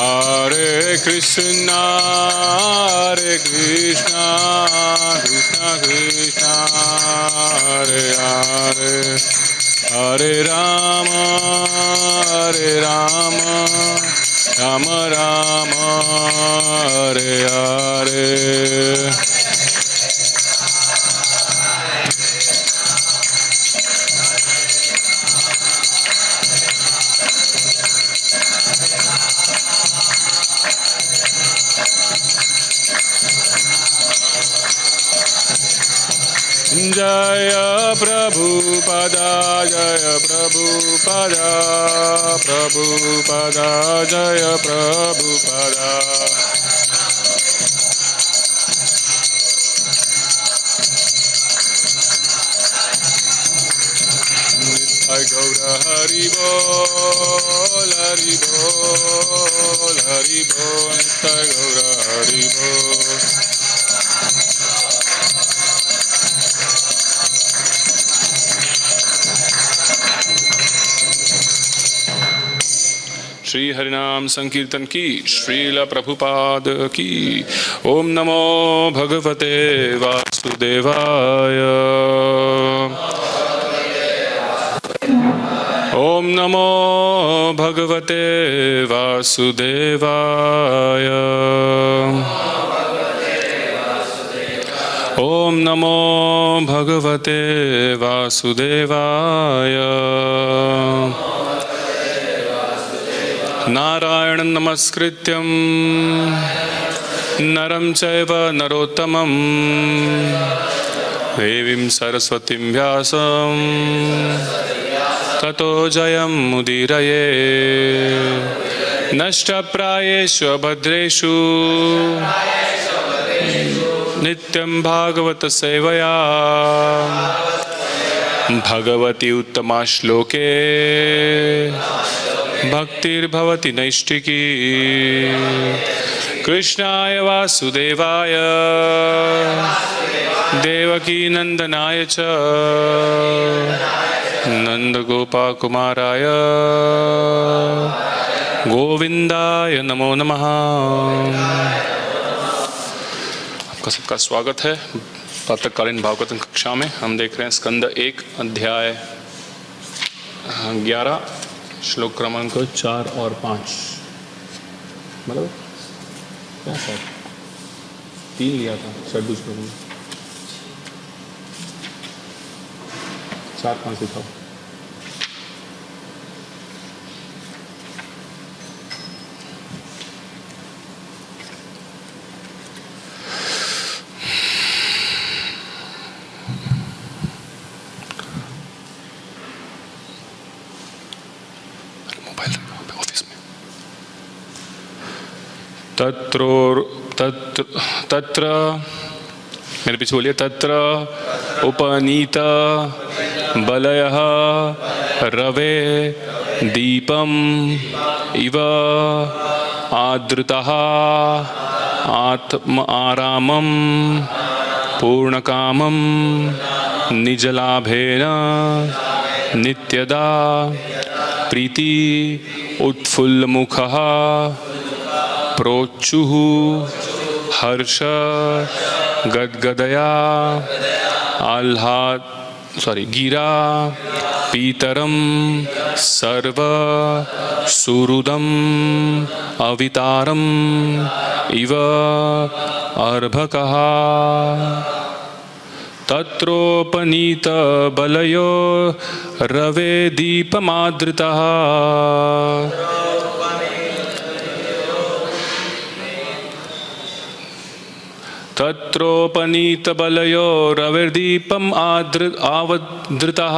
Hare Krishna, Krishna Krishna, Hare Hare, Hare Rama, Rama Rama, Hare Hare. Jaya Prabhupada, Jaya Prabhupada, Prabhupada, Jaya Prabhupada. Nitya Gaura Hari Bol, Hari Bol, Hari Bol, Nitya Gaura Hari Bol. Shri हरिनाम संकीर्तन की, श्रील प्रभुपाद की। ओम नमो भगवते वासुदेवाय, ओम नमो भगवते वासुदेवाय, ओम नमो भगवते वासुदेवाय। नारायण नमस्कृत्यं नरं चैव नरोत्तमं, देवीं सरस्वतीं व्यासं ततो जयं मुदीरये। नष्टप्रायेषु भद्रेषु नित्यं भागवत सेवया, भगवती उत्तमा श्लोके भक्तिर्भवति नैष्टिकी। कृष्णाय वासुदेवाय देवकी नंदनाय च नंदगोपाकुमाराय गोविंदाय नमो नमः। आपका सबका स्वागत है प्रातःकालीन भागवतम कक्षा में। हम देख रहे हैं स्कंद 1 अध्याय 11 श्लोक क्रमांक 4 और 5। मतलब क्या सर 3 लिया था षड्भुज श्लोक में, 4-5 लिखा। तत्र मेरे पीछे बोलिए, तत्र उपनीत बलयः रवे दीपम इव आदृतः आत्म आरामं पूर्णकामं निजलाभेन नित्यदा प्रीति उत्फुल्लमुखः प्रोच्युः हर्ष गदगदया गिरा पीतरम सर्व सुहृदम अवितारम इव अर्भकः। तत्रोपनीत बलयो रवे दीपमादृतः तत्रोपनीत बलयो रविर्दीपम आवदृतः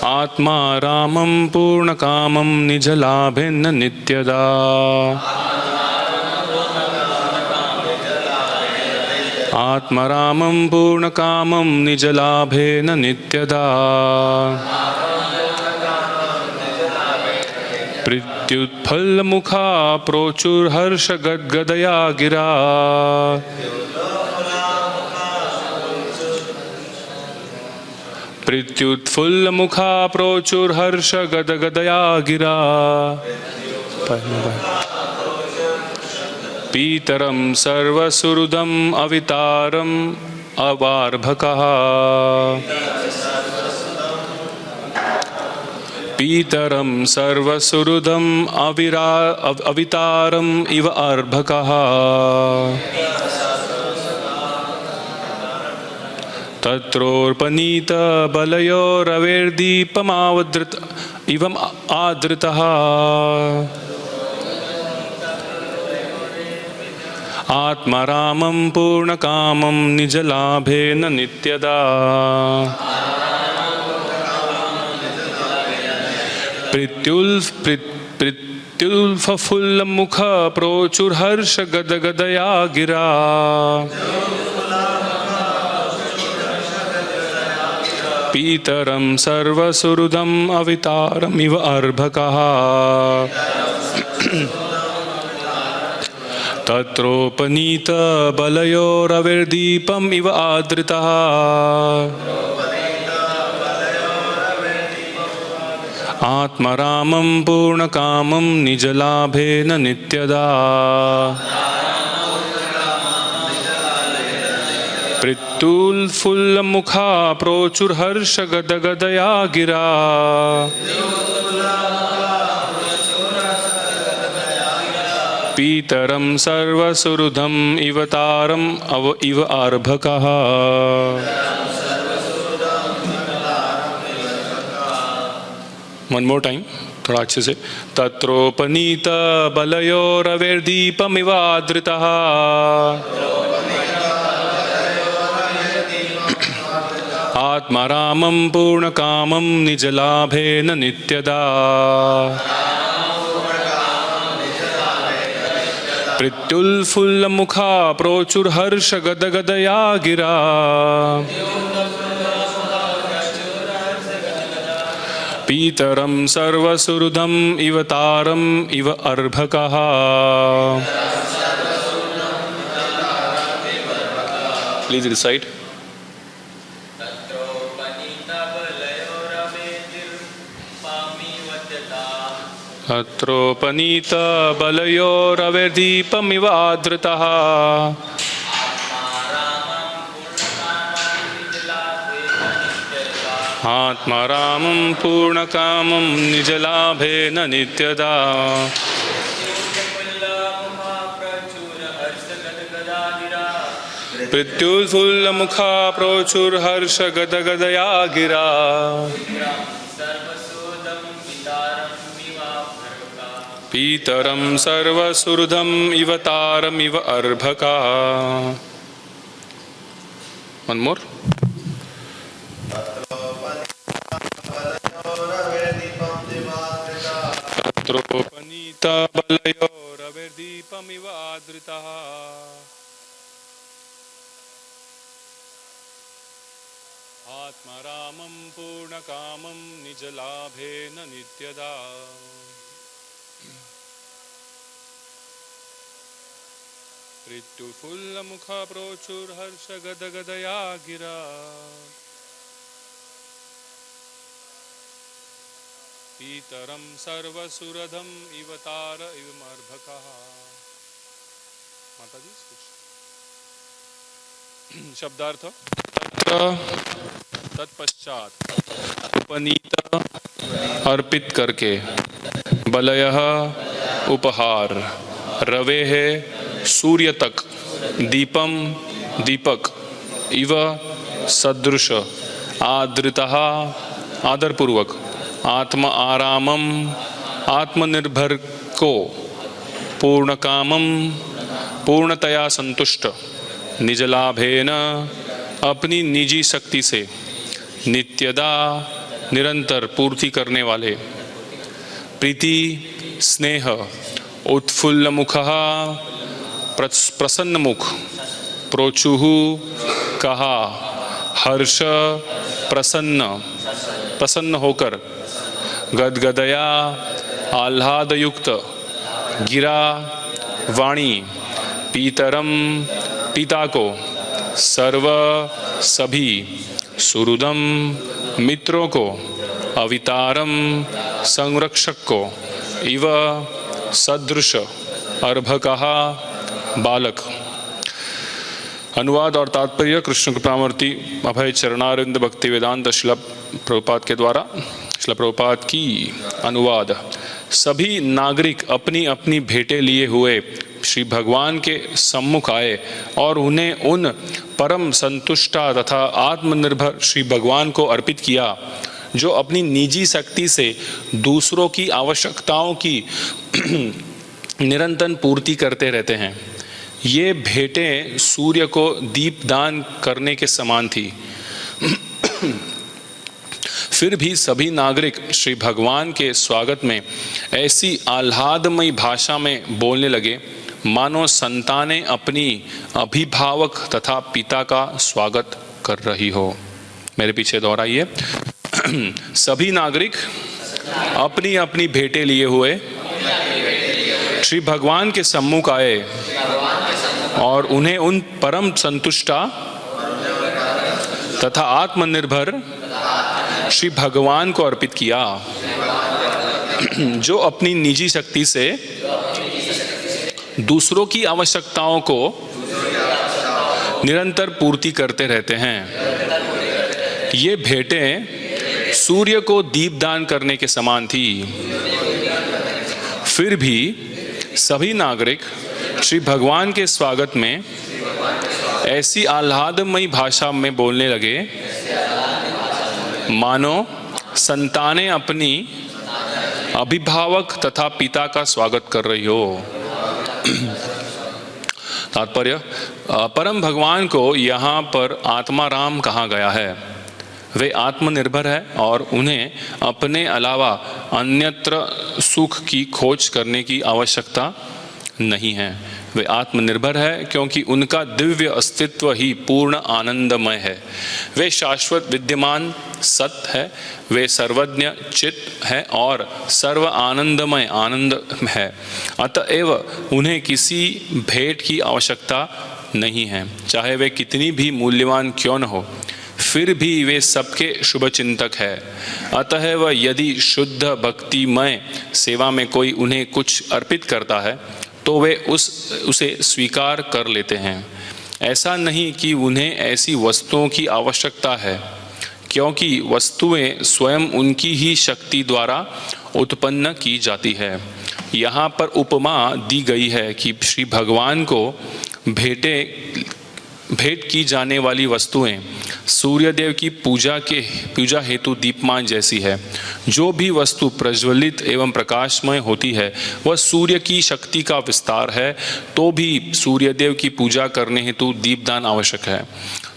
आत्मा रामं पूर्णकामं निजलाभेन नित्यदा। आत्मा रामं पूर्णकामं निजलाभेन नित्यदा। प्रत्युत्फुल्लमुखा प्रोचुर्हर्ष गदगदया गिरा प्रत्युत्फुल्लमुखा प्रोचुर्हर्ष गदगदया गिरा पीतरं सर्वसुहृदम् अवितारम् अवार्भकः पीतरं सर्वसुहृदम् अवितारम् इव अर्भकः तत्रोर्पनीत बलयोरवेर्दीपमावदृत इवम् आदृतः आत्मारामं पूर्णकामं निजलाभेन नित्यदा प्रत्युल्फुल्लमुख प्रोचुर्हर्ष गदगदया गिरा पीतरं सर्वसुहृदम् अवितारमिव अर्भकः तत्रोपनीत बलयोरविर्दीपम् इव आदृतः आत्मारामं पूर्णकामं निजलाभेन नित्यदा प्रत्युल्फुल्लमुखा प्रोचुर्हर्ष गदगदया गिरा पीतरं सर्वसुहृदम् इवतारम् इव आर्भकः वन मोर टाइम थोड़ा अच्छे से तत्रोपनीत बलयोरविर्दीपमिव आदृतः आत्मारामं पूर्णकामं निजलाभेन नित्यदा प्रत्युल्फुल्लमुखा प्रोचुर्हर्ष गदगदया गिरा पीतरं सर्वसुहृदम् इवतारम् इव अर्भकः प्लीज रिसाइट तत्रोपनीत बलयोरविर्दीपमिव आदृतः आत्मारामं पूर्णकामं निजलाभेन नित्यदा प्रत्युल्फुल्लमुखा प्रोचुर्हर्ष गदगदया गिरा पीतरं सर्वसुहृदम् इवतारमिव अर्भकः वन मोर तत्रोपनीत बलयोरविर्दीपमिव आदृतः आत्मारामं पूर्णकामं निजलाभेन नित्यदा प्रत्युल्फुल्लमुख प्रोचुर्हर्ष गदगदया गिरा पीतरं सर्वसुहृदम् इवतार इवमर्भकः माता जी शब्दार्थ तत्पश्चात उपनीत अर्पित करके बलयः उपहार रवे है सूर्य तक दीपम दीपक इव सदृश आदृतः आदरपूर्वक आत्म आरामम आत्मनिर्भर को पूर्णकामम पूर्णतया संतुष्ट निजलाभेन अपनी निजी शक्ति से नित्यदा निरंतर पूर्ति करने वाले प्रीति स्नेह उत्फुल्लमुखः प्रसन्नमुख प्रोचुः कहा हर्ष प्रसन्न होकर गदगदया आह्लादयुक्त गिरा वाणी पीतरम पिता को सर्व सभी सुहृदम मित्रों को, अवितारम संरक्षक को, इव सदृश अर्भकः बालक। अनुवाद और तात्पर्य कृष्ण कृपामूर्ति अभय चरणारिंद भक्ति वेदांत शिला प्रभुपाद के द्वारा। शिला प्रभुपाद की अनुवाद। सभी नागरिक अपनी अपनी भेंटें लिए हुए श्री भगवान के सम्मुख आए और उन्हें उन परम संतुष्टा तथा आत्मनिर्भर श्री भगवान को अर्पित किया, जो अपनी निजी शक्ति से दूसरों की आवश्यकताओं की निरंतर पूर्ति करते रहते हैं। ये भेंटें सूर्य को दीपदान करने के समान थी। फिर भी सभी नागरिक श्री भगवान के स्वागत में ऐसी आह्लादमयी भाषा में बोलने लगे मानो संतानें अपनी अभिभावक तथा पिता का स्वागत कर रही हो। मेरे पीछे दोहराइए। सभी नागरिक अपनी अपनी भेंटें लिए हुए श्री भगवान के सम्मुख आए और उन्हें उन परम संतुष्टा तथा आत्मनिर्भर श्री भगवान को अर्पित किया, जो अपनी निजी शक्ति से दूसरों की आवश्यकताओं को निरंतर पूर्ति करते रहते हैं। ये भेंटें सूर्य को दीपदान करने के समान थी। फिर भी सभी नागरिक श्री भगवान के स्वागत में ऐसी आह्लादमयी भाषा में बोलने लगे मानो संतानें अपनी अभिभावक तथा पिता का स्वागत कर रही हो। तात्पर्य, परम भगवान को यहाँ पर आत्माराम कहा गया है। वे आत्मनिर्भर है और उन्हें अपने अलावा अन्यत्र सुख की खोज करने की आवश्यकता नहीं है। वे आत्मनिर्भर है क्योंकि उनका दिव्य अस्तित्व ही पूर्ण आनंदमय है। वे शाश्वत विद्यमान सत्य है। वे सर्वज्ञ चित्त है और सर्व आनंदमय आनंद है। अतएव उन्हें किसी भेंट की आवश्यकता नहीं है, चाहे वे कितनी भी मूल्यवान क्यों न हो। फिर भी वे सबके शुभ चिंतक है। अतएव यदि शुद्ध भक्तिमय सेवा में कोई उन्हें कुछ अर्पित करता है तो वे उसे स्वीकार कर लेते हैं। ऐसा नहीं कि उन्हें ऐसी वस्तुओं की आवश्यकता है, क्योंकि वस्तुएं स्वयं उनकी ही शक्ति द्वारा उत्पन्न की जाती है। यहाँ पर उपमा दी गई है कि श्री भगवान को भेंट की जाने वाली वस्तुएं सूर्यदेव की पूजा हेतु दीपमान जैसी है। जो भी वस्तु प्रज्वलित एवं प्रकाशमय होती है वह सूर्य की शक्ति का विस्तार है। तो भी सूर्यदेव की पूजा करने हेतु दीपदान आवश्यक है।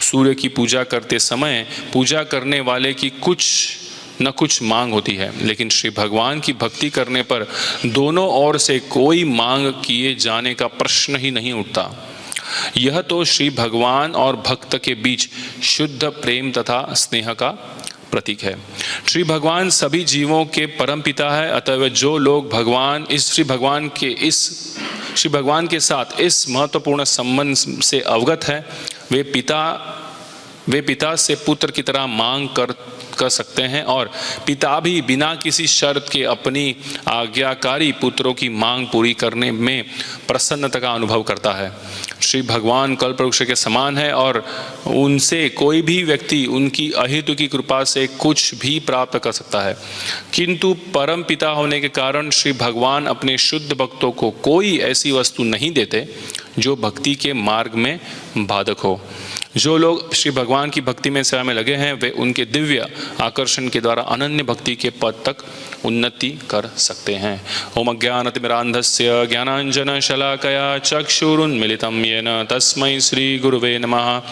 सूर्य की पूजा करते समय पूजा करने वाले की कुछ न कुछ मांग होती है, लेकिन श्री भगवान की भक्ति करने पर दोनों ओर से कोई मांग किए जाने का प्रश्न ही नहीं उठता। यह तो श्री भगवान और भक्त के बीच शुद्ध प्रेम तथा स्नेह का प्रतीक है। श्री भगवान सभी जीवों के परम पिता है। अतः जो लोग श्री भगवान के साथ इस महत्वपूर्ण संबंध से अवगत है, वे पिता से पुत्र की तरह मांग कर सकते हैं और पिता भी बिना किसी शर्त के अपनी आज्ञाकारी पुत्रों की मांग पूरी करने में प्रसन्नता का अनुभव करता है। श्री भगवान कल्पवृक्ष के समान है और उनसे कोई भी व्यक्ति उनकी अहेतु की कृपा से कुछ भी प्राप्त कर सकता है। किंतु परम पिता होने के कारण श्री भगवान अपने शुद्ध भक्तों को कोई ऐसी वस्तु नहीं देते जो भक्ति के मार्ग में बाधक हो। जो लोग श्री भगवान की भक्ति में सेवा में लगे हैं, वे उनके दिव्य आकर्षण के द्वारा अनन्य भक्ति के पद तक उन्नति कर सकते हैं। ओम अज्ञानतिमिरान्धस्य ज्ञानाञ्जनशलाकया चक्षुरुन्मिलितं येन तस्मै श्री गुरुवे नमः।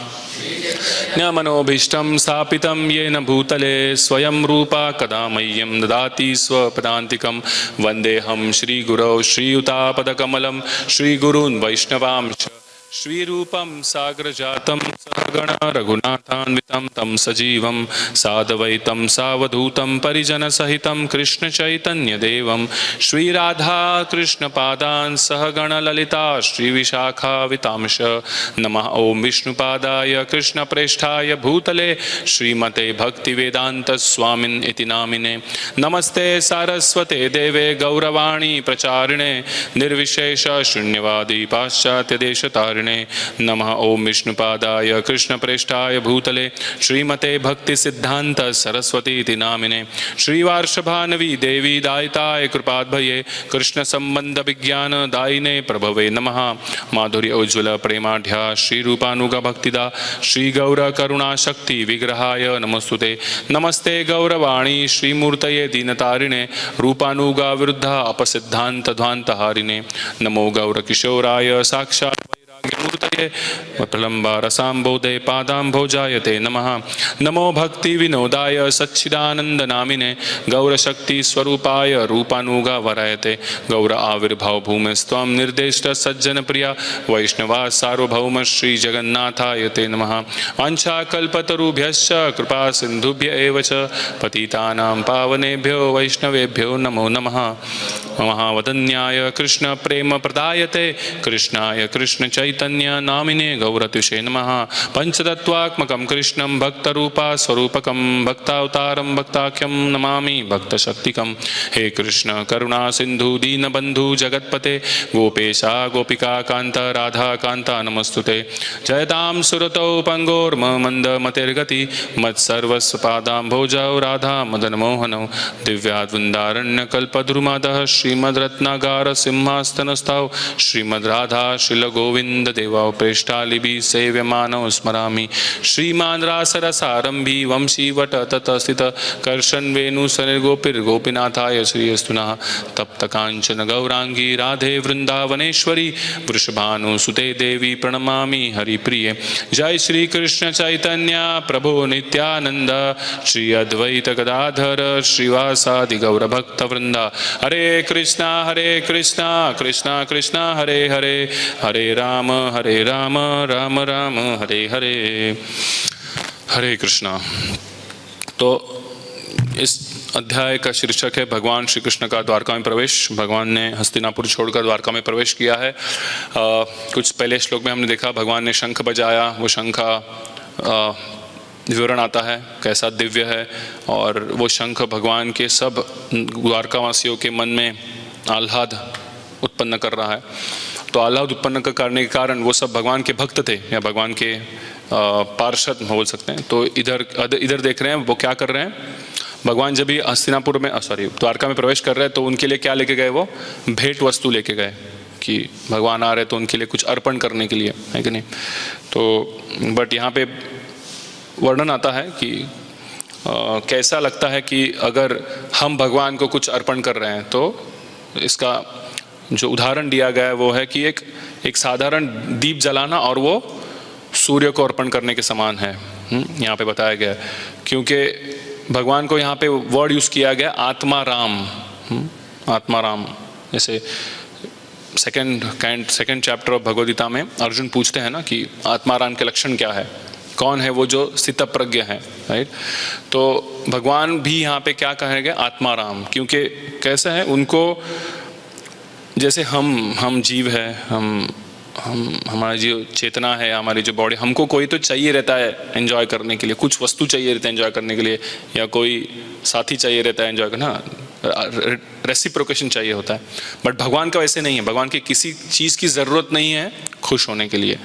ज्ञानमनोभीष्टं स्थापितं येन भूतले स्वयं रूपा कदा मह्यं ददाति स्वपदान्तिकं। वन्देऽहं श्रीगुरौ श्रीयुतापदकमलं श्रीगुरून् वैष्णवांश्च श्रीरूपं साग्रजातं सहगण रघुनाथान्वितं तं सजीवं साद्वैतं सावधूतं परिजनसहितं कृष्णचैतन्यदेवं श्रीराधा कृष्णपादान् सहगण ललिता श्रीविशाखावितांश नमः। ओं विष्णुपादाय कृष्णप्रेष्ठाय भूतले श्रीमते भक्तिवेदान्तस्वामिन् इति नामिने नमस्ते सारस्वते देवे गौरवाणी प्रचारिणे निर्विशेष शून्यवादी पाश्चात्यदेशतारिणे नमः। ओं विष्णुपादाय कृष्णप्रेष्ठाय भूतले श्रीमते भक्तिसिद्धान्त सरस्वती इति नामिने श्रीवार्षभानवी देवी दायिताय कृपाद्भये कृष्णसम्बन्ध विज्ञान दायिने प्रभवे नमः। माधुर्य उज्ज्वल प्रेमाढ्या श्रीरूपानुग भक्तिदा श्रीगौर करुणाशक्ति विग्रहाय नमस्तुते। नमस्ते गौरवाणी श्रीमूर्तये दीनतारिणे रूपानुगा विरुद्धा अपसिद्धांत ध्वान्तहारिणे नमो गौरकिशोराय साक्षात् मूर्तये प्रलम्बा रसाम्बोधे पादाम्भोजाय ते नमः। नमो भक्ति विनोदाय सच्चिदानंद नामिने गौरशक्ति स्वरूपाय रूपानुगा वरायते गौर आविर्भाव भूमिस्त्वं निर्देष्ट सज्जन प्रिया वैष्णवा सार्वभौम श्री जगन्नाथाय ते नमः। वाञ्छाकल्पतरुभ्यश्च कृपा सिन्धुभ्य एव च पतितानां पावनेभ्यो वैष्णवेभ्यो नमो नमः। महावदन्याय कृष्ण प्रेम प्रदायते कृष्णाय कृष्ण चैतन्य नामिने गौरतिषे नमः। पंचतत्वात्मकं कृष्णं भक्तरूपा स्वरूपकं भक्तावतारं भक्ताख्यं नमामि भक्तशक्तिकं। हे कृष्ण करुणा सिंधु दीनबंधु जगत्पते गोपेशा गोपिका कांत राधा कांता नमस्तुते। जयतां सुरतौ पंगोर्मंद मतिर्गति मत्सर्वस्व पादाम्भोजौ राधा मदन मोहनौ दिव्याद्वृन्दारण्य कल्पद्रुमादः श्रीमद्रत्नागार सिंहास्तनस्थौ श्रीमद् राधा श्रील गोविंद देवा प्रेष्ठालिभि सेव्यमानौ स्मरामि। श्रीमान रासरसारंभी वंशीवट ततस्थित कर्षन् वेणु सनिर्गोपिर्गोपीनाथाय श्रीयस्तु नः। तप्त कांचन गौरांगी राधे वृंदावनेश्वरी वृषभानुसुते देवी प्रणमामि हरिप्रिये। जय श्री कृष्ण चैतन्य प्रभु नित्यानंद श्री अद्वैत गदाधर श्रीवासादि गौर भक्त वृंदा। हरे कृष्णा कृष्णा कृष्णा हरे हरे हरे राम राम राम हरे हरे। हरे कृष्णा। तो इस अध्याय का शीर्षक है भगवान श्री कृष्ण का द्वारका में प्रवेश। भगवान ने हस्तिनापुर छोड़कर द्वारका में प्रवेश किया है। कुछ पहले श्लोक में हमने देखा भगवान ने शंख बजाया, वो शंख का विवरण आता है कैसा दिव्य है, और वो शंख भगवान के सब द्वारकावासियों के मन में आह्लाद उत्पन्न कर रहा है। तो आह्लाद उत्पन्न करने के कारण वो सब भगवान के भक्त थे या भगवान के पार्षद बोल सकते हैं। तो इधर देख रहे हैं वो क्या कर रहे हैं। भगवान जब भी हस्तिनापुर में द्वारका में प्रवेश कर रहे हैं तो उनके लिए क्या लेके गए, वो भेंट वस्तु लेके गए कि भगवान आ रहे तो उनके लिए कुछ अर्पण करने के लिए, है कि नहीं। तो बट यहाँ पे वर्णन आता है कि कैसा लगता है कि अगर हम भगवान को कुछ अर्पण कर रहे हैं तो इसका जो उदाहरण दिया गया है वो है कि एक साधारण दीप जलाना और वो सूर्य को अर्पण करने के समान है। यहाँ पे बताया गया है क्योंकि भगवान को यहाँ पे वर्ड यूज़ किया गया आत्मा राम। आत्मा राम, जैसे सेकंड चैप्टर ऑफ भगवद्गीता में अर्जुन पूछते हैं ना कि आत्मा राम के लक्षण क्या है, कौन है वो जो स्थितप्रज्ञ है, राइट। तो भगवान भी यहाँ पे क्या कहेंगे, आत्मा राम, क्योंकि कैसा है उनको, जैसे हम जीव है, हमारी जो चेतना है, हमारी जो बॉडी, हमको कोई तो चाहिए रहता है एंजॉय करने के लिए, कुछ वस्तु चाहिए रहता है एंजॉय करने के लिए, या कोई साथी चाहिए रहता है एंजॉय करना, रेसिप्रोकेशन चाहिए होता है। बट भगवान का वैसे नहीं है। भगवान की किसी चीज़ की ज़रूरत नहीं है खुश होने के लिए,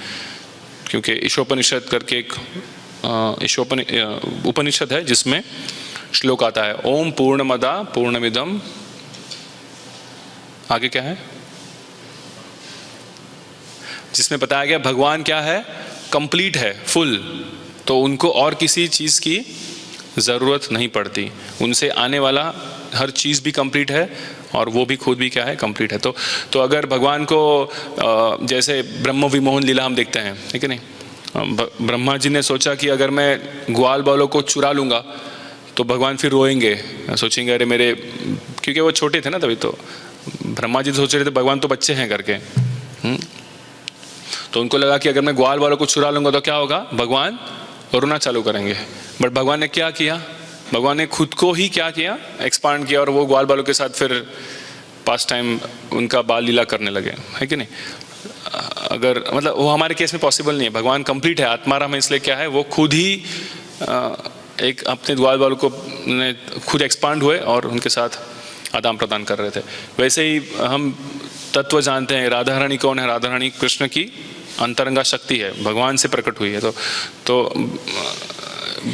क्योंकि ईशोपनिषद करके एक उपनिषद है जिसमें श्लोक आता है, ओम पूर्णमदा पूर्णमिदम, आगे क्या है, जिसमें बताया गया भगवान क्या है, कंप्लीट है, फुल। तो उनको और किसी चीज़ की ज़रूरत नहीं पड़ती, उनसे आने वाला हर चीज़ भी कंप्लीट है और वो भी खुद भी क्या है, कंप्लीट है। तो अगर भगवान को जैसे ब्रह्म विमोहन लीला हम देखते हैं, ठीक है नहीं, ब्रह्मा जी ने सोचा कि अगर मैं ग्वाल बालों को चुरा लूँगा तो भगवान फिर रोएंगे, सोचेंगे अरे मेरे, क्योंकि वो छोटे थे ना तभी, तो ब्रह्मा जी सोच रहे थे भगवान तो बच्चे हैं करके। तो तो उनको लगा कि अगर मैं ग्वाल वालों को चुरा लूँगा तो क्या होगा, भगवान रोना चालू करेंगे। बट भगवान ने क्या किया, भगवान ने खुद को ही क्या किया, एक्सपांड किया और वो ग्वाल वालों के साथ फिर पास टाइम उनका बाल लीला करने लगे, है कि नहीं। अगर मतलब वो हमारे केस में पॉसिबल नहीं है, भगवान कंप्लीट है, आत्माराम है, इसलिए क्या है वो खुद ही एक अपने ग्वाल वालों को ने खुद एक्सपांड हुए और उनके साथ आदान प्रदान कर रहे थे। वैसे ही हम तत्व जानते हैं, राधा रानी कौन है, राधा रानी कृष्ण की अंतरंगा शक्ति है, भगवान से प्रकट हुई है। तो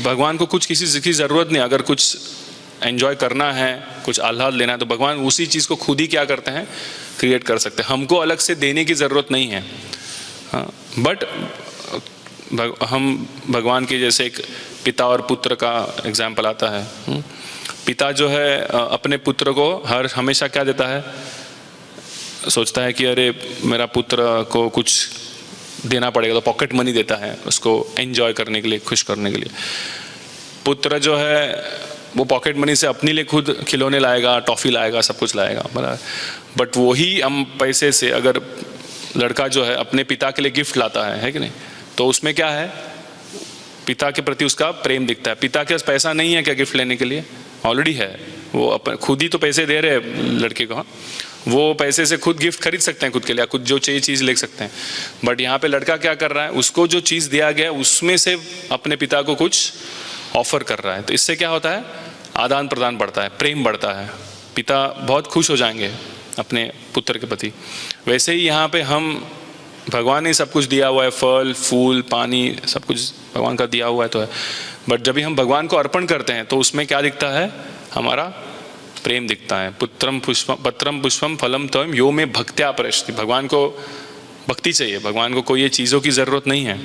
भगवान को कुछ किसी की ज़रूरत नहीं, अगर कुछ एंजॉय करना है, कुछ आह्लाद लेना है तो भगवान उसी चीज़ को खुद ही क्या करते हैं, क्रिएट कर सकते हैं, हमको अलग से देने की ज़रूरत नहीं है। हाँ, बट हम भगवान के जैसे एक पिता और पुत्र का एग्जाम्पल आता है। पिता जो है अपने पुत्र को हमेशा क्या देता है, सोचता है कि अरे मेरा पुत्र को कुछ देना पड़ेगा, तो पॉकेट मनी देता है उसको एंजॉय करने के लिए, खुश करने के लिए। पुत्र जो है वो पॉकेट मनी से अपने लिए खुद खिलौने लाएगा, टॉफ़ी लाएगा, सब कुछ लाएगा, बराबर। बट वही हम पैसे से अगर लड़का जो है अपने पिता के लिए गिफ्ट लाता है कि नहीं, तो उसमें क्या है, पिता के प्रति उसका प्रेम दिखता है। पिता के पास पैसा नहीं है क्या गिफ्ट लेने के लिए, ऑलरेडी है, वो अपन खुद ही तो पैसे दे रहे हैं लड़के को। वो पैसे से खुद गिफ्ट खरीद सकते हैं खुद के लिए, खुद जो चाहिए चीज़ ले सकते हैं। बट यहाँ पे लड़का क्या कर रहा है, उसको जो चीज़ दिया गया उसमें से अपने पिता को कुछ ऑफर कर रहा है। तो इससे क्या होता है, आदान प्रदान बढ़ता है, प्रेम बढ़ता है, पिता बहुत खुश हो जाएंगे अपने पुत्र के प्रति। वैसे ही यहाँ पे हम, भगवान ने सब कुछ दिया हुआ है, फल फूल पानी सब कुछ भगवान का दिया हुआ है तो है। बट जब भी हम भगवान को अर्पण करते हैं तो उसमें क्या दिखता है, हमारा प्रेम दिखता है। पत्रम पुष्पम फलम त्वं यो में भक्त्या प्रयच्छति। भगवान को भक्ति चाहिए, भगवान को कोई ये चीज़ों की ज़रूरत नहीं है,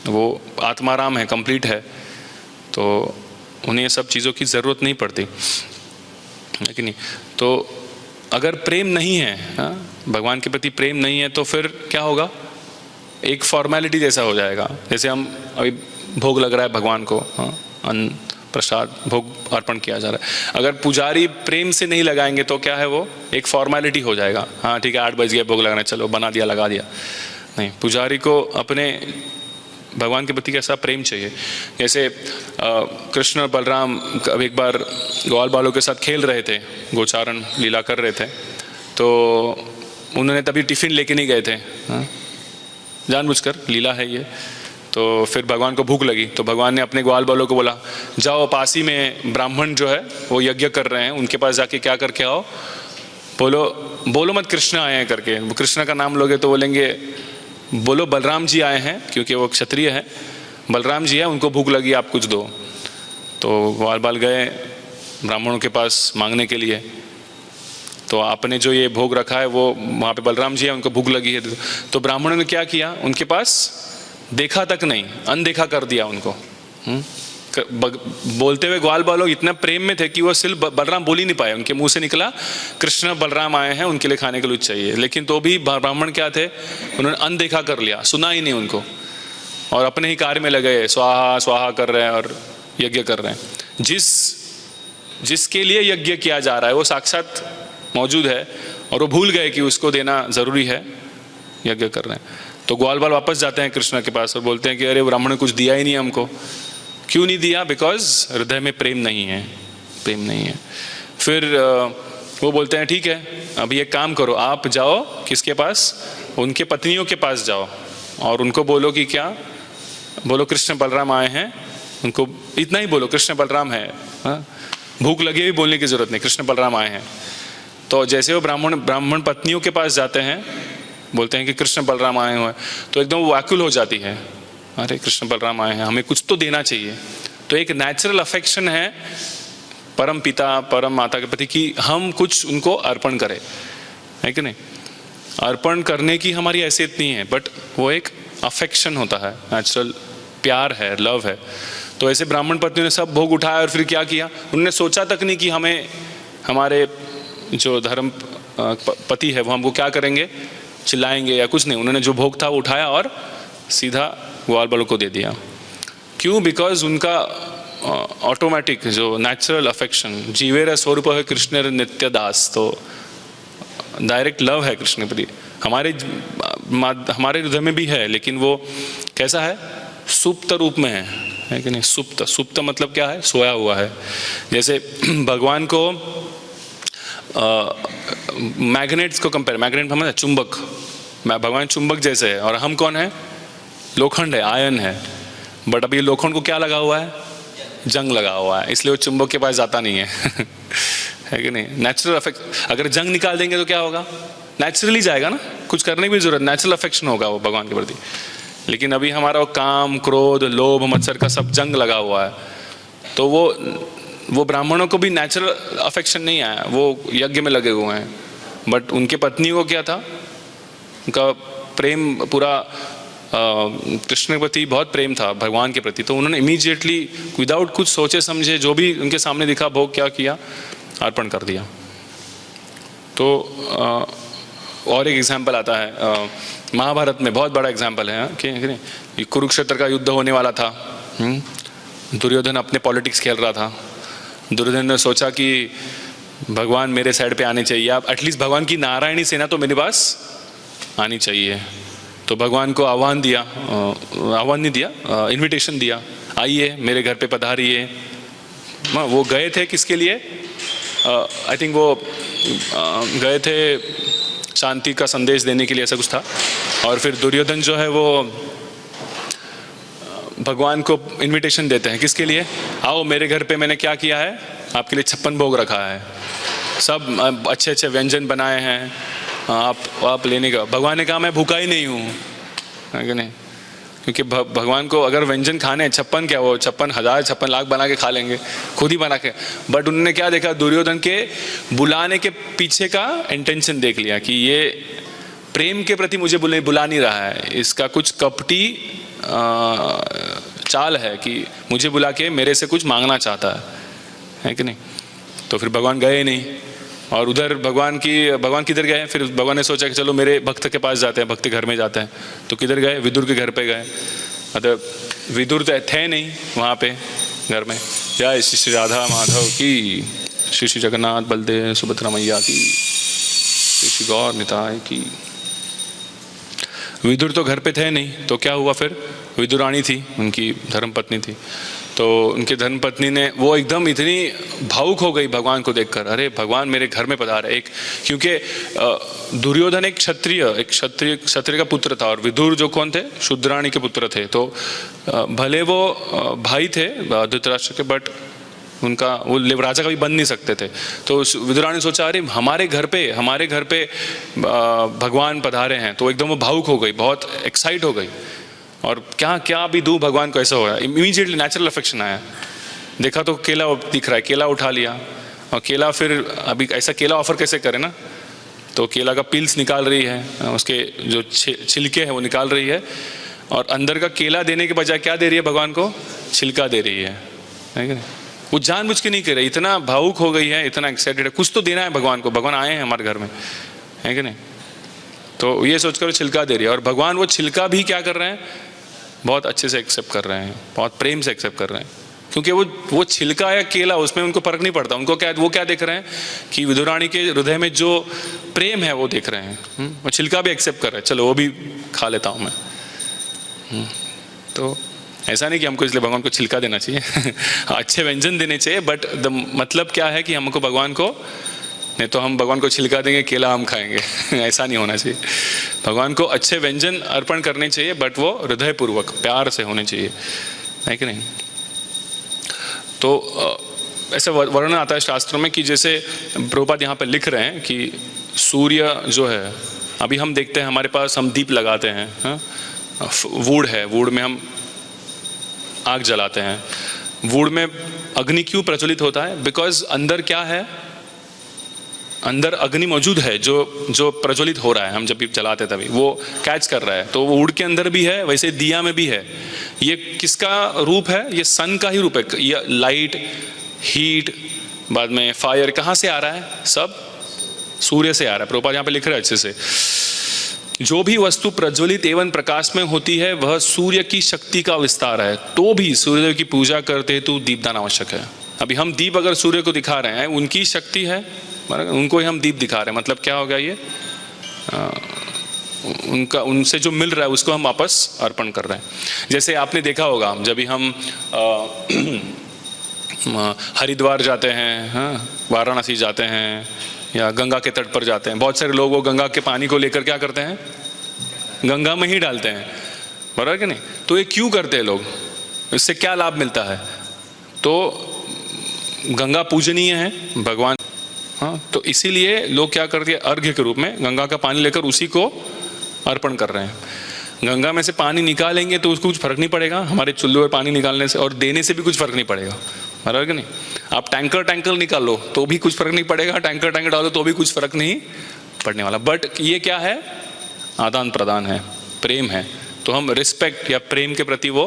वो आत्माराम है, कंप्लीट है, तो उन्हें ये सब चीज़ों की ज़रूरत नहीं पड़ती, है कि नहीं। तो अगर प्रेम नहीं है, भगवान के प्रति प्रेम नहीं है, तो फिर क्या होगा, एक फॉर्मेलिटी जैसा हो जाएगा। जैसे हम अभी भोग लग रहा है भगवान को, अन्न प्रसाद भोग अर्पण किया जा रहा है, अगर पुजारी प्रेम से नहीं लगाएंगे तो क्या है, वो एक फॉर्मेलिटी हो जाएगा। हाँ ठीक है, 8 बज गया, भोग लगाना, चलो बना दिया, लगा दिया। नहीं, पुजारी को अपने भगवान के प्रति कैसा प्रेम चाहिए। जैसे कृष्ण और बलराम एक बार ग्वाल बालों के साथ खेल रहे थे, गोचारण लीला कर रहे थे, तो उन्होंने तभी टिफ़िन लेके नहीं गए थे, जानबूझकर, लीला है ये। तो फिर भगवान को भूख लगी, तो भगवान ने अपने ग्वाल बालों को बोला, जाओ पास ही में ब्राह्मण जो है वो यज्ञ कर रहे हैं, उनके पास जाके क्या करके आओ, बोलो मत कृष्ण आए हैं करके, वो कृष्ण का नाम लोगे तो बोलेंगे, बोलो बलराम जी आए हैं, क्योंकि वो क्षत्रिय है, बलराम जी है, उनको भूख लगी, आप कुछ दो। तो ग्वाल बाल गए ब्राह्मणों के पास मांगने के लिए, तो आपने जो ये भोग रखा है वो वहाँ पे बलराम जी है, उनको भूख लगी है। तो ब्राह्मणों ने क्या किया, उनके पास देखा तक नहीं, अनदेखा कर दिया उनको। बोलते हुए ग्वाल बालों इतना प्रेम में थे कि वो सिर्फ बलराम बोल ही नहीं पाए, उनके मुंह से निकला कृष्ण बलराम आए हैं, उनके लिए खाने के लिए चाहिए, लेकिन तो भी ब्राह्मण क्या थे, उन्होंने अनदेखा कर लिया, सुना ही नहीं उनको, और अपने ही कार्य में लगे, स्वाहा स्वाहा कर रहे हैं और यज्ञ कर रहे हैं। जिसके लिए यज्ञ किया जा रहा है वो साक्षात मौजूद है, और वो भूल गए कि उसको देना जरूरी है, यज्ञ कर रहे हैं। तो ग्वाल बाल वापस जाते हैं कृष्ण के पास और बोलते हैं कि अरे ब्राह्मण ने कुछ दिया ही नहीं हमको। क्यों नहीं दिया, बिकॉज हृदय में प्रेम नहीं है, प्रेम नहीं है। फिर वो बोलते हैं ठीक है, अभी एक काम करो, आप जाओ किसके पास, उनके पत्नियों के पास जाओ और उनको बोलो कि क्या, बोलो कृष्ण बलराम आए हैं, उनको इतना ही बोलो कृष्ण बलराम है, भूख लगी भी बोलने की जरूरत नहीं, कृष्ण बलराम आए हैं। तो जैसे वो ब्राह्मण पत्नियों के पास जाते हैं, बोलते हैं कि कृष्ण बलराम आए हुए हैं, तो एकदम वो व्याकुल हो जाती है, अरे कृष्ण बलराम आए हैं, हमें कुछ तो देना चाहिए। तो एक नेचुरल अफेक्शन है परम पिता परम माता के प्रति कि हम कुछ उनको अर्पण करें, है कि नहीं। अर्पण करने की हमारी हैसियत नहीं है, बट वो एक अफेक्शन होता है, नेचुरल प्यार है, लव है। तो ऐसे ब्राह्मण पत्नियों ने सब भोग उठाया और फिर क्या किया, उन्होंने सोचा तक नहीं कि हमें हमारे जो धर्म पति है वो हमको क्या करेंगे, चिल्लाएंगे या कुछ नहीं। उन्होंने जो भोग था वो उठाया और सीधा ग्वाल बालों को दे दिया। क्यों, बिकॉज उनका ऑटोमेटिक जो नेचुरल अफेक्शन, जीवेर स्वरूप है कृष्ण नित्य दास, तो डायरेक्ट लव है कृष्ण के प्रति। हमारे हमारे हृदय में भी है, लेकिन वो कैसा है, सुप्त रूप में है कि नहीं। सुप्त, सुप्त मतलब क्या है, सोया हुआ है। जैसे भगवान को मैग्नेट्स को कंपेयर, मैग्नेट हमारा चुंबक, भगवान चुंबक जैसे है, और हम कौन है, लोखंड है, आयन है। बट अभी लोखंड को क्या लगा हुआ है, जंग लगा हुआ है, इसलिए वो चुंबक के पास जाता नहीं है है कि नहीं। नेचुरल अफेक्ट, अगर जंग निकाल देंगे तो क्या होगा, नेचुरली जाएगा ना, कुछ करने की भी जरूरत, नेचुरल अफेक्शन होगा वो भगवान के प्रति। लेकिन अभी हमारा वो काम, क्रोध, लोभ, मत्सर का सब जंग लगा हुआ है, तो वो ब्राह्मणों को भी नेचुरल अफेक्शन नहीं आया, वो यज्ञ में लगे हुए हैं। बट उनके पत्नी को क्या था, उनका प्रेम पूरा कृष्ण के प्रति बहुत प्रेम था, भगवान के प्रति, तो उन्होंने इमीडिएटली विदाउट कुछ सोचे समझे जो भी उनके सामने दिखा भोग क्या किया, अर्पण कर दिया। तो और एक एग्जाम्पल आता है महाभारत में, बहुत बड़ा एग्जाम्पल है कि कुरुक्षेत्र का युद्ध होने वाला था। दुर्योधन अपने पॉलिटिक्स खेल रहा था। दुर्योधन ने सोचा कि भगवान मेरे साइड पे आने चाहिए, आप एटलीस्ट भगवान की नारायणी सेना तो मेरे पास आनी चाहिए। तो भगवान को आह्वान नहीं दिया, इनविटेशन दिया, आइए मेरे घर पे पधारिए। वो गए थे किसके लिए, आई थिंक वो गए थे शांति का संदेश देने के लिए, ऐसा कुछ था। और फिर दुर्योधन जो है वो भगवान को इनविटेशन देते हैं, किसके लिए, आओ मेरे घर पे मैंने क्या किया है, आपके लिए 56 भोग रखा है, सब अच्छे अच्छे व्यंजन बनाए हैं, आप लेने का। भगवान ने कहा मैं भूखा ही नहीं हूँ, है कि नहीं, क्योंकि भगवान को अगर व्यंजन खाने हैं 56, क्या वो 56,000 56 लाख बना के खा लेंगे, खुद ही बना के। बट उन्होंने क्या देखा, दुर्योधन के बुलाने के पीछे का इंटेंशन देख लिया कि ये प्रेम के प्रति मुझे बुला नहीं रहा है, इसका कुछ कपटी चाल है कि मुझे बुला के मेरे से कुछ मांगना चाहता है कि नहीं। तो फिर भगवान गए नहीं, और उधर भगवान किधर गए, फिर भगवान ने सोचा कि चलो मेरे भक्त के पास जाते हैं, भक्त के घर में जाते हैं। तो किधर गए, विदुर के घर पे गए। मतलब विदुर तो थे नहीं वहाँ पे घर में। जय श्री श्री राधा माधव की, श्री श्री जगन्नाथ बलदेव सुभद्रा मैया की, श्री श्री गौर निताय की। विदुर तो घर पे थे नहीं, तो क्या हुआ फिर, विदुरानी थी, उनकी धर्मपत्नी थी। तो उनकी धर्मपत्नी ने, वो एकदम इतनी भावुक हो गई भगवान को देखकर, अरे भगवान मेरे घर में पधारे। एक, क्योंकि दुर्योधन एक क्षत्रिय का पुत्र था, और विदुर जो कौन थे, शूद्राणी के पुत्र थे। तो भले वो भाई थे धृतराष्ट्र के, बट उनका वो राजा का भी बन नहीं सकते थे। तो विदुराणी ने सोचा, अरे हमारे घर पे भगवान पधारे हैं। तो एकदम वो भावुक हो गई, बहुत एक्साइट हो गई, और क्या भी दूँ भगवान को, ऐसा हो रहा है। इमीडिएटली नेचुरल अफेक्शन आया, देखा तो केला दिख रहा है, केला उठा लिया। और केला फिर अभी ऐसा केला ऑफर कैसे करे ना, तो केला का पील्स निकाल रही है, उसके जो छिलके हैं वो निकाल रही है, और अंदर का केला देने के बजाय क्या दे रही है भगवान को, छिलका दे रही है कि नहीं। वो जानबूझ के नहीं कर रही, इतना भावुक हो गई है, इतना एक्साइटेड है, कुछ तो देना है भगवान को, भगवान आए हैं हमारे घर में, है कि नहीं। तो ये सोचकर छिलका दे रही है, और भगवान वो छिलका भी क्या कर रहे हैं, बहुत अच्छे से एक्सेप्ट कर रहे हैं, बहुत प्रेम से एक्सेप्ट कर रहे हैं। क्योंकि वो छिलका या केला, उसमें उनको फर्क नहीं पड़ता। उनको वो क्या देख रहे हैं कि विदुराणी के हृदय में जो प्रेम है वो देख रहे हैं। वो छिलका भी एक्सेप्ट कर रहे हैं, चलो वो भी खा लेता हूँ मैं। तो ऐसा नहीं कि हमको इसलिए भगवान को छिलका देना चाहिए अच्छे व्यंजन देने चाहिए, बट मतलब क्या है कि हमको भगवान को, नहीं तो हम भगवान को छिलका देंगे, केला हम खाएंगे ऐसा नहीं होना चाहिए। भगवान को अच्छे व्यंजन अर्पण करने चाहिए, बट वो हृदय पूर्वक प्यार से होने चाहिए, है कि नहीं। तो ऐसा वर्णन आता है शास्त्रों में कि जैसे प्रभुपाद यहाँ पे लिख रहे हैं कि सूर्य जो है, अभी हम देखते हैं हमारे पास, हम दीप लगाते हैं, वुड है, वुड में हम आग जलाते हैं। वुड में अग्नि क्यों प्रज्वलित होता है, बिकॉज अंदर क्या है, अंदर अग्नि मौजूद है जो प्रज्वलित हो रहा है। हम जब भी जलाते हैं तभी वो कैच कर रहा है, तो वो वुड के अंदर भी है, वैसे दिया में भी है। ये किसका रूप है, ये सन का ही रूप है। ये लाइट, हीट, बाद में फायर कहाँ से आ रहा है, सब सूर्य से आ रहा है। प्रभुपाद यहाँ पे लिख रहे हैं अच्छे से, जो भी वस्तु प्रज्वलित एवं प्रकाश में होती है वह सूर्य की शक्ति का विस्तार है। तो भी सूर्यदेव की पूजा करते हेतु दीपदान आवश्यक है। अभी हम दीप अगर सूर्य को दिखा रहे हैं, उनकी शक्ति है, उनको ही हम दीप दिखा रहे हैं। मतलब क्या हो गया, ये उनका उनसे जो मिल रहा है उसको हम वापस अर्पण कर रहे हैं। जैसे आपने देखा होगा जब भी हम हरिद्वार जाते हैं, हाँ, वाराणसी जाते हैं या गंगा के तट पर जाते हैं, बहुत सारे लोग वो गंगा के पानी को लेकर क्या करते हैं, गंगा में ही डालते हैं, बराबर कि नहीं? तो ये क्यों करते हैं लोग, इससे क्या लाभ मिलता है? तो गंगा पूजनीय है भगवान, हाँ, तो इसीलिए लोग क्या करते हैं, अर्घ्य के रूप में गंगा का पानी लेकर उसी को अर्पण कर रहे हैं। गंगा में से पानी निकालेंगे तो उसको कुछ फर्क नहीं पड़ेगा, हमारे चुल्लू में पानी निकालने से और देने से भी कुछ फर्क नहीं पड़ेगा, बराबर कि नहीं? आप टैंकर निकालो तो भी कुछ फर्क नहीं पड़ेगा, टैंकर डालो तो भी कुछ फर्क नहीं पड़ने वाला। बट ये क्या है, आदान प्रदान है, प्रेम है। तो हम रिस्पेक्ट या प्रेम के प्रति वो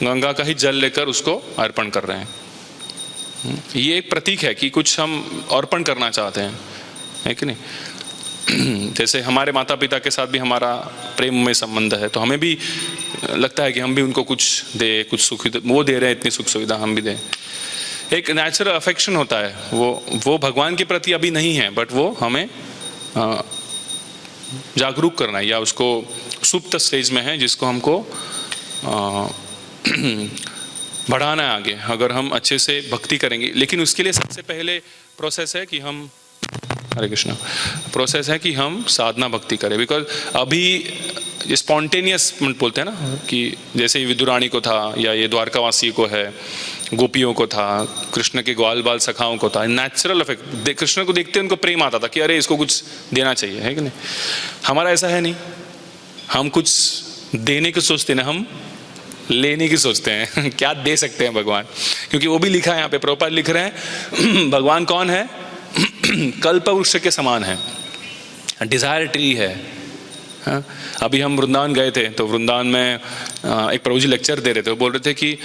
गंगा का ही जल लेकर उसको अर्पण कर रहे हैं। ये एक प्रतीक है कि कुछ हम अर्पण करना चाहते हैं, है कि नहीं? जैसे हमारे माता पिता के साथ भी हमारा प्रेम में संबंध है, तो हमें भी लगता है कि हम भी उनको कुछ दे, कुछ सुख, वो दे रहे हैं इतनी सुख सुविधा, हम भी दें। एक नेचुरल अफेक्शन होता है, वो भगवान के प्रति अभी नहीं है, बट वो हमें जागरूक करना है या उसको सुप्त स्टेज में है जिसको हमको बढ़ाना है आगे, अगर हम अच्छे से भक्ति करेंगे। लेकिन उसके लिए सबसे पहले प्रोसेस है कि हम, हरे कृष्णा, प्रोसेस है कि हम साधना भक्ति करें। बिकॉज अभी स्पॉन्टेनियस बोलते हैं ना, कि जैसे विदुरानी को था या ये द्वारकावासी को है, गोपियों को था, कृष्ण के ग्वाल बाल सखाओं को था, नेचुरल इफेक्ट, कृष्ण को देखते उनको प्रेम आता था कि अरे इसको कुछ देना चाहिए, है कि नहीं? हमारा ऐसा है नहीं, हम कुछ देने की सोचते हैं, हम लेने की सोचते हैं। क्या दे सकते हैं भगवान, क्योंकि वो भी लिखा है यहाँ पे, प्रभुपाद लिख रहे हैं भगवान कौन है, कल्प वृक्ष के समान है, डिजायर ट्री है। हाँ? अभी हम वृंदावन गए थे, तो वृंदावन में एक प्रभु जी लेक्चर दे रहे थे, वो बोल रहे थे कि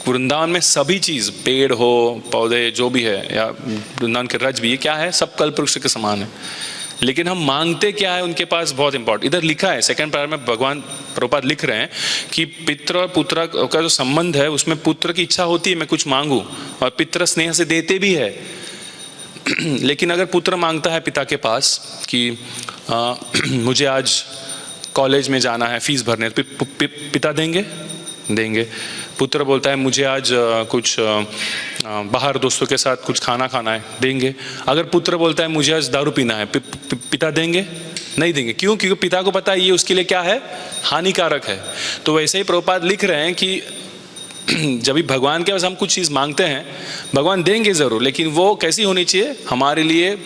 वृंदावन में सभी चीज, पेड़ हो, पौधे जो भी है, या वृंदावन के रज भी, ये क्या है, सब कल्प वृक्ष के समान है। लेकिन हम मांगते क्या है उनके पास, बहुत इंपॉर्टेंट। इधर लिखा है सेकंड पैरा में, भगवान प्रभुपाद लिख रहे हैं कि पितृ और पुत्र का जो संबंध है उसमें पुत्र की इच्छा होती है मैं कुछ मांगू, और पितृ स्नेह से देते भी है। लेकिन अगर पुत्र मांगता है पिता के पास कि मुझे आज कॉलेज में जाना है, फीस भरने, तो पिता देंगे। पुत्र बोलता है मुझे आज कुछ बाहर दोस्तों के साथ कुछ खाना खाना है, देंगे। अगर पुत्र बोलता है मुझे आज दारू पीना है, पिता देंगे? नहीं देंगे। क्यों? क्योंकि पिता को पता है ये उसके लिए क्या है, हानिकारक है। तो वैसे ही प्रभुपाद लिख रहे हैं कि जब भी भगवान के पास हम कुछ चीज़ मांगते हैं, भगवान देंगे ज़रूर, लेकिन वो कैसी होनी चाहिए, हमारे लिए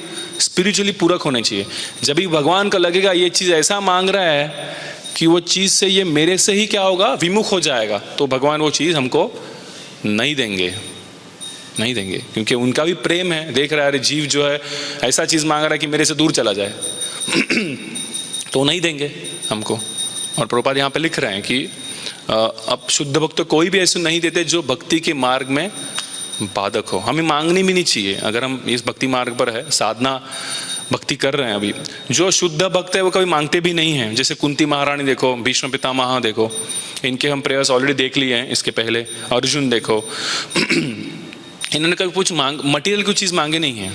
स्पिरिचुअली पूरक होनी चाहिए। जब भी भगवान को लगेगा ये चीज़ ऐसा मांग रहा है कि वो चीज़ से ये मेरे से ही क्या होगा, विमुख हो जाएगा, तो भगवान वो चीज़ हमको नहीं देंगे, क्योंकि उनका भी प्रेम है। देख रहा है अरे जीव जो है ऐसा चीज़ मांग रहा है कि मेरे से दूर चला जाए, तो नहीं देंगे हमको। और प्रभुपाद यहाँ पे लिख रहे हैं कि अब शुद्ध भक्त कोई भी ऐसे नहीं देते जो भक्ति के मार्ग में बाधक हो। हमें मांगनी भी नहीं चाहिए। अगर हम इस भक्ति मार्ग पर है, साधना भक्ति कर रहे हैं, अभी जो शुद्ध भक्त है वो कभी मांगते भी नहीं हैं। जैसे कुंती महारानी देखो, भीष्म पितामह देखो, इनके हम प्रयास ऑलरेडी देख लिए हैं इसके पहले। अर्जुन देखो, इन्होंने कभी कुछ मटेरियल की चीज़ मांगे नहीं है,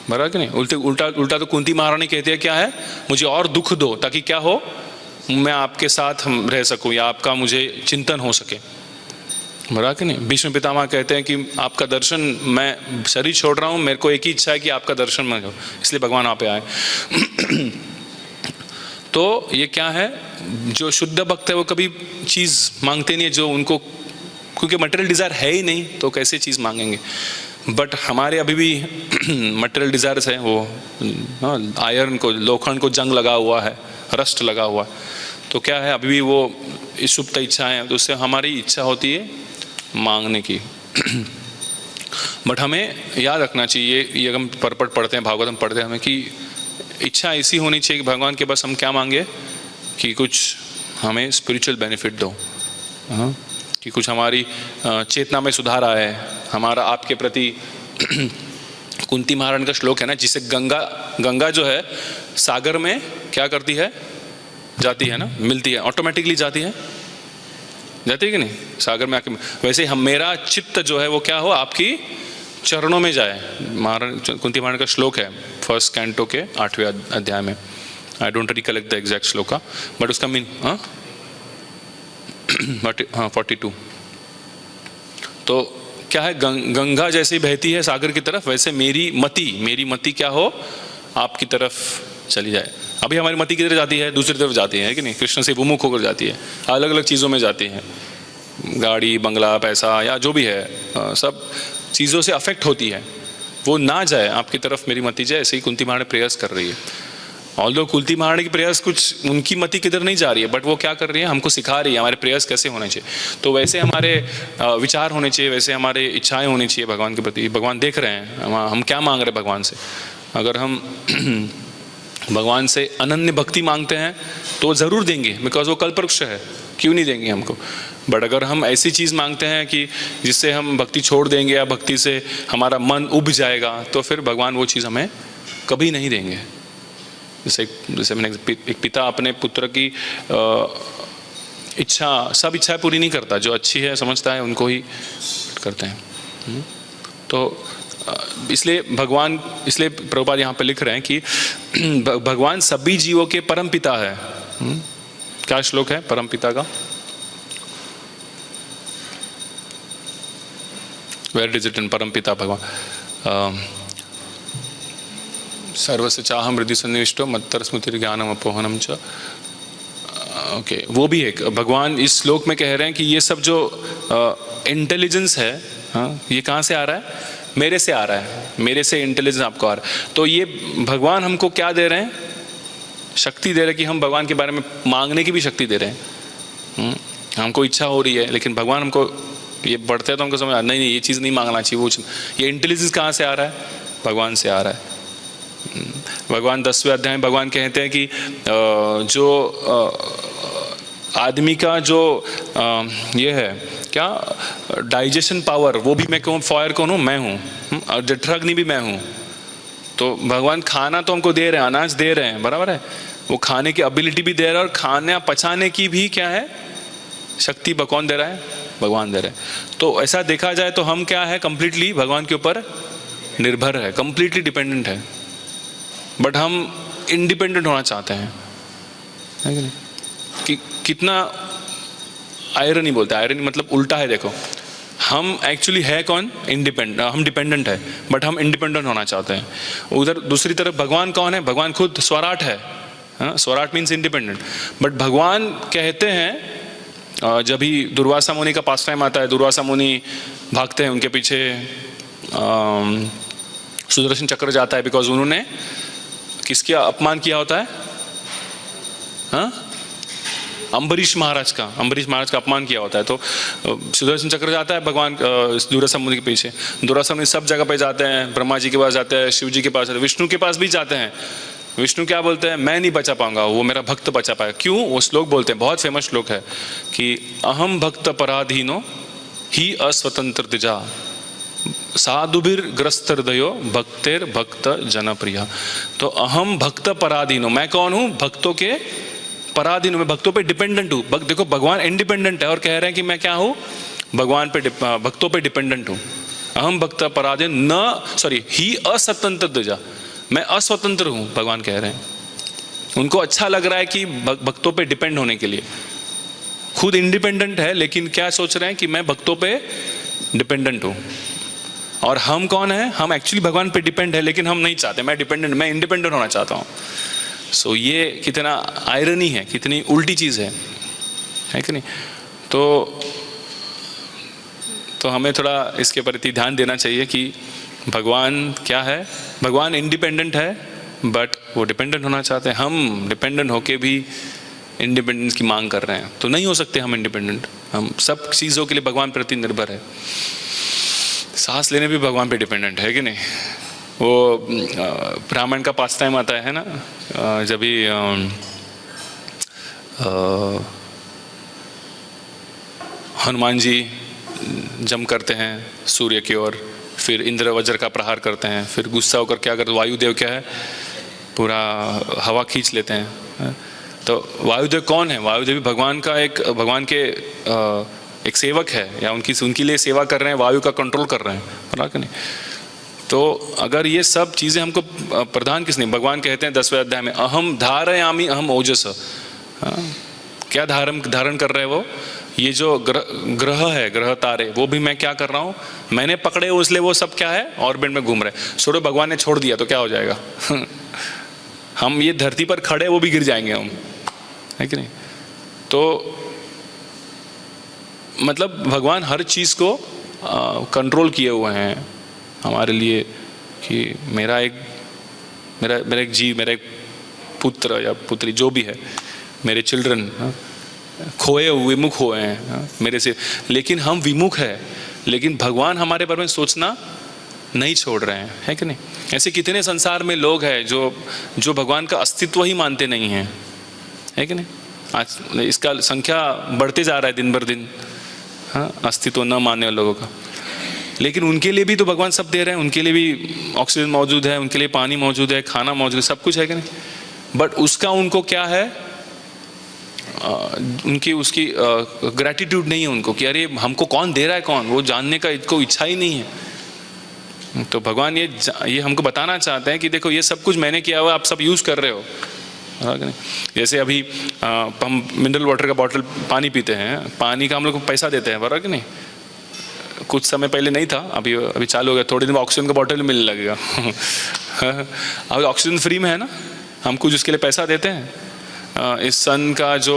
बराबर कि नहीं? उल्टा तो कुंती महारानी कहती है क्या है, मुझे और दुख दो ताकि क्या हो, मैं आपके साथ रह सकूं या आपका मुझे चिंतन हो सके, बराबर कि नहीं? भीष्म पितामह कहते हैं कि आपका दर्शन, मैं शरीर छोड़ रहा हूं, मेरे को एक ही इच्छा है कि आपका दर्शन मैं हो, इसलिए भगवान आप पे आए। तो ये क्या है, जो शुद्ध भक्त है वो कभी चीज़ मांगते नहीं है जो उनको, क्योंकि मटेरियल डिज़ायर है ही नहीं तो कैसे चीज़ मांगेंगे। बट हमारे अभी भी मटेरियल डिज़ायर्स हैं, वो आयरन को, लोखंड को जंग लगा हुआ है, रस्ट लगा हुआ, तो क्या है अभी भी वो सुप्त इच्छाएं हैं, तो उससे हमारी इच्छा होती है मांगने की। बट हमें याद रखना चाहिए, ये हम परपट पढ़ते हैं, भागवत हम पढ़ते हैं, हमें कि इच्छा ऐसी होनी चाहिए कि भगवान के पास हम क्या मांगे, कि कुछ हमें स्पिरिचुअल बेनिफिट दो, कि कुछ हमारी चेतना में सुधार आए, हमारा आपके प्रति। कुंती महारानी का श्लोक है ना, जिसे गंगा जो है सागर में क्या करती है, जाती है ना, मिलती है, ऑटोमेटिकली जाती है कि नहीं सागर में आके। वैसे हम, मेरा चित्त जो है वो क्या हो, आपकी चरणों में जाए। कुंती महारानी का श्लोक है फर्स्ट कैंटो के 8वें अध्याय में, I don't recollect the exact shloka, but उसका मीन हाँ 42। तो क्या है, गंगा जैसी बहती है सागर की तरफ, वैसे मेरी मति क्या हो, आपकी तरफ चली जाए। अभी हमारी मति किधर जाती है, दूसरी तरफ जाती है कि नहीं, कृष्ण से विमुख होकर जाती है, अलग अलग चीज़ों में जाती है, गाड़ी बंगला पैसा या जो भी है, सब चीज़ों से अफेक्ट होती है, वो ना जाए आपकी तरफ मेरी मति जाए। ऐसे ही कुंती महारानी प्रयास कर रही है। ऑल्दो कुंती महारानी की प्रयास कुछ, उनकी मति किधर नहीं जा रही है, बट वो क्या कर रही है, हमको सिखा रही है हमारे प्रयास कैसे होने चाहिए। तो वैसे हमारे विचार होने चाहिए, वैसे हमारे इच्छाएं होनी चाहिए भगवान के प्रति। भगवान देख रहे हैं हम क्या मांग रहे हैं भगवान से। अगर हम भगवान से अनन्य भक्ति मांगते हैं तो ज़रूर देंगे, बिकॉज वो कल्पवृक्ष है, क्यों नहीं देंगे हमको। बट अगर हम ऐसी चीज़ मांगते हैं कि जिससे हम भक्ति छोड़ देंगे या भक्ति से हमारा मन उब जाएगा, तो फिर भगवान वो चीज़ हमें कभी नहीं देंगे। जैसे मैंने एक पिता अपने पुत्र की इच्छा, सब इच्छाएं पूरी नहीं करता, जो अच्छी है समझता है उनको ही करते हैं। तो इसलिए प्रभुपाद यहाँ पे लिख रहे हैं कि भगवान सभी जीवों के परम पिता है। क्या श्लोक है परम पिता का? वेयर इज इट इन परम पिता भगवान? सर्वस्य चाहम हृदि सन्निविष्टो मत्तर स्मृति ज्ञानम अपोहनम च। ओके, वो भी एक भगवान इस श्लोक में कह रहे हैं कि ये सब जो इंटेलिजेंस है, ये कहाँ से आ रहा है? मेरे से आ रहा है, मेरे से इंटेलिजेंस आपको आ रहा है। तो ये भगवान हमको क्या दे रहे हैं? शक्ति दे रहे हैं कि हम भगवान के बारे में मांगने की भी शक्ति दे रहे हैं। हमको इच्छा हो रही है, लेकिन भगवान हमको ये बढ़ते हैं तो हमको समझ नहीं ये चीज़ नहीं मांगना चाहिए, वो ये इंटेलिजेंस कहाँ से आ रहा है? भगवान से आ रहा है। भगवान 10वें अध्याय में भगवान कहते हैं कि जो आदमी का जो ये है क्या डाइजेशन पावर, वो भी मैं कहूँ, फायर कौन हूँ? मैं हूँ, और जठराग्नि भी मैं हूँ। तो भगवान खाना तो हमको दे रहे हैं, अनाज दे रहे हैं, बराबर है, वो खाने की एबिलिटी भी दे रहा है, और खाना पचाने की भी क्या है शक्ति कौन दे रहा है? भगवान दे रहे हैं। तो ऐसा देखा जाए तो हम क्या है, कंप्लीटली भगवान के ऊपर निर्भर है, कंप्लीटली डिपेंडेंट है। बट हम इंडिपेंडेंट होना चाहते हैं, है कि नहीं? कि कितना आयरनी बोलते हैं, आयरनी मतलब उल्टा है। देखो, हम एक्चुअली है कौन? इंडिपेंडेंट, हम डिपेंडेंट है, बट हम इंडिपेंडेंट होना चाहते हैं। उधर दूसरी तरफ भगवान कौन है? भगवान खुद स्वराट है। स्वराट मीन्स इंडिपेंडेंट। बट भगवान कहते हैं, जब भी दुर्वासा मुनि का पास टाइम आता है, दुर्वासा मुनि भागते हैं उनके पीछे, सुदर्शन चक्र जाता है, बिकॉज उन्होंने किसका अपमान किया होता है? अम्बरीश महाराज का अपमान किया होता है। तो सुदर्शन चक्र जाता है भगवान दुर्वासा मुनि के पीछे। दुर्वासा मुनि सब जगह पे जाते हैं, ब्रह्मा जी के पास जाते हैं, शिव जी के पास जाते हैं, विष्णु के पास भी जाते हैं। विष्णु क्या बोलते हैं? मैं नहीं बचा पाऊंगा, वो मेरा भक्त बचा पाएगा। क्यों? वो श्लोक बोलते हैं, बहुत फेमस श्लोक है कि अहम भक्त पराधीनो ही अस्वतंत्र दिजा साधुभिर ग्रस्त हृदयो भक्तेर भक्त जनप्रिया। तो अहम भक्त पराधीनो, मैं कौन हूँ? भक्तों के पराधीन, मैं भक्तों पे डिपेंडेंट हूँ। देखो, भगवान इंडिपेंडेंट है और कह रहे हैं कि मैं क्या हूँ? भगवान पे भक्तों पे डिपेंडेंट हूँ। अहम भक्त पराधीन ही अस्वतंत्र दिजा, मैं अस्वतंत्र हूँ, भगवान कह रहे हैं। उनको अच्छा लग रहा है कि भक्तों पे डिपेंड होने के लिए, खुद इंडिपेंडेंट है, लेकिन क्या सोच रहे हैं कि मैं भक्तों पे डिपेंडेंट हूँ। और हम कौन है? हम एक्चुअली भगवान पे डिपेंड है, लेकिन हम नहीं चाहते, मैं इंडिपेंडेंट होना चाहता हूँ। सो ये कितना आयरनी है, कितनी उल्टी चीज़ है कि नहीं? तो हमें थोड़ा इसके प्रति ध्यान देना चाहिए कि भगवान क्या है? भगवान इंडिपेंडेंट है, बट वो डिपेंडेंट होना चाहते हैं। हम डिपेंडेंट होके भी इंडिपेंडेंस की मांग कर रहे हैं, तो नहीं हो सकते हम इंडिपेंडेंट। हम सब चीज़ों के लिए भगवान प्रति निर्भर है। सांस लेने भी भगवान पे डिपेंडेंट है कि नहीं? वो ब्राह्मण का पास टाइम आता है ना, जब भी हनुमान जी जंप करते हैं सूर्य की ओर, फिर इंद्र वज्र का प्रहार करते हैं, फिर गुस्सा होकर क्या करते? वायुदेव क्या है? पूरा हवा खींच लेते हैं। तो वायुदेव कौन है? वायुदेव भी भगवान के एक सेवक है, या उनके लिए सेवा कर रहे हैं, वायु का कंट्रोल कर रहे हैं, बराबर कि नहीं? तो अगर ये सब चीज़ें हमको प्रधान किसने, भगवान कहते हैं 10वें अध्याय में, अहम धारयामि अहम ओजस। क्या धारण कर रहे हैं वो? ये जो ग्रह है, ग्रह तारे, वो भी मैं क्या कर रहा हूँ, मैंने पकड़े हो, इसलिए वो सब क्या है, ऑर्बिट में घूम रहे। छोड़ो, भगवान ने छोड़ दिया तो क्या हो जाएगा? हम ये धरती पर खड़े, वो भी गिर जाएंगे हम, है कि नहीं? तो मतलब भगवान हर चीज़ को कंट्रोल किए हुए हैं हमारे लिए, कि मेरा एक जीव, मेरा एक पुत्र या पुत्री जो भी है, मेरे चिल्ड्रन खोए हुए, विमुख हुए हैं मेरे से, लेकिन हम विमुख है, लेकिन भगवान हमारे बारे में सोचना नहीं छोड़ रहे हैं, है कि नहीं? ऐसे कितने संसार में लोग हैं जो भगवान का अस्तित्व ही मानते नहीं हैं, है कि नहीं? आज इसका संख्या बढ़ते जा रहा है दिन भर दिन, हाँ, अस्तित्व न मानने वाले लोगों का। लेकिन उनके लिए भी तो भगवान सब दे रहे हैं, उनके लिए भी ऑक्सीजन मौजूद है, उनके लिए पानी मौजूद है, खाना मौजूद है, सब कुछ है कि नहीं? बट उसका उनको क्या है, उसकी ग्रैटिट्यूड नहीं है उनको, कि अरे हमको कौन दे रहा है, कौन, वो जानने का इनको इच्छा ही नहीं है। तो भगवान ये हमको बताना चाहते हैं कि देखो, ये सब कुछ मैंने किया हुआ, आप सब यूज़ कर रहे हो। जैसे अभी हम मिनरल वाटर का बॉटल पानी पीते हैं, पानी का हम लोग को पैसा देते हैं, बराबर कि नहीं? कुछ समय पहले नहीं था, अभी चालू हो गया, थोड़े दिन में ऑक्सीजन का बॉटल मिलने लगेगा। अब ऑक्सीजन फ्री में है ना, हम कुछ उसके लिए पैसा देते हैं? इस सन का जो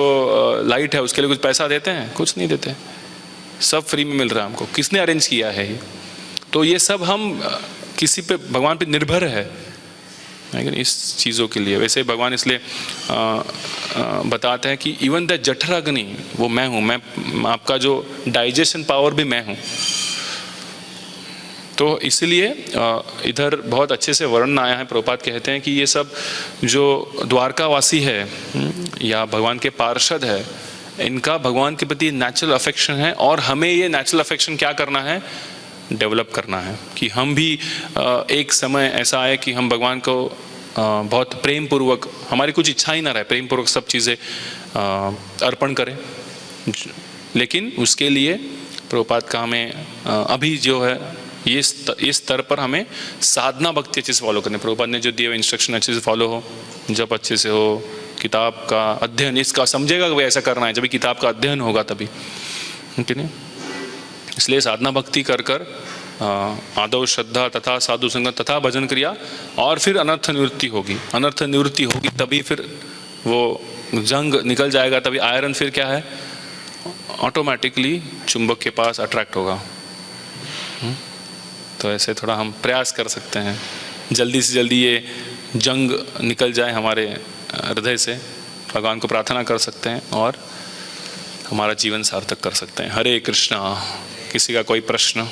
लाइट है उसके लिए कुछ पैसा देते हैं? कुछ नहीं देते, सब फ्री में मिल रहा है हमको। किसने अरेंज किया है ये? तो ये सब हम किसी पे, भगवान पे निर्भर है, लेकिन इस चीज़ों के लिए। वैसे भगवान इसलिए बताते हैं कि इवन द जठराग्नि, वो मैं हूँ, मैं आपका जो डाइजेशन पावर भी मैं हूँ। तो इसलिए इधर बहुत अच्छे से वर्णन आया है। प्रभुपाद कहते हैं कि ये सब जो द्वारकावासी है या भगवान के पार्षद है, इनका भगवान के प्रति नेचुरल अफेक्शन है, और हमें ये नेचुरल अफेक्शन क्या करना है, डेवलप करना है। कि हम भी एक समय ऐसा आए कि हम भगवान को बहुत प्रेम पूर्वक, हमारी कुछ इच्छा ही ना रहे, प्रेम पूर्वक सब चीज़ें अर्पण करें। लेकिन उसके लिए प्रभुपाद का हमें अभी जो है ये स्तर पर हमें साधना भक्ति अच्छे से फॉलो करनी। प्रभुपाद ने जो दिए हुए इंस्ट्रक्शन अच्छे से फॉलो हो, जब अच्छे से हो, किताब का अध्ययन, इसका समझेगा कि ऐसा करना है, जब किताब का अध्ययन होगा तभी, ठीक है। इसलिए साधना भक्ति कर कर आदौ श्रद्धा तथा साधु संगत तथा भजन क्रिया, और फिर अनर्थ निवृत्ति होगी। अनर्थ निवृत्ति होगी तभी फिर वो जंग निकल जाएगा, तभी आयरन फिर क्या है, ऑटोमेटिकली चुंबक के पास अट्रैक्ट होगा। तो ऐसे थोड़ा हम प्रयास कर सकते हैं, जल्दी से जल्दी ये जंग निकल जाए हमारे हृदय से। भगवान को प्रार्थना कर सकते हैं और हमारा जीवन सार्थक कर सकते हैं। हरे कृष्णा। किसी का कोई प्रश्न?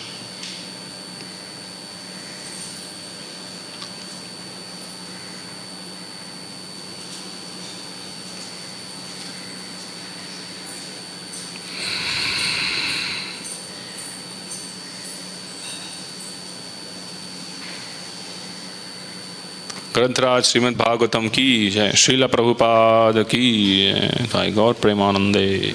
ग्रंथराज श्रीमद् भागवतम की जय। श्रील प्रभुपाद की जय। गौर प्रेमानंदे।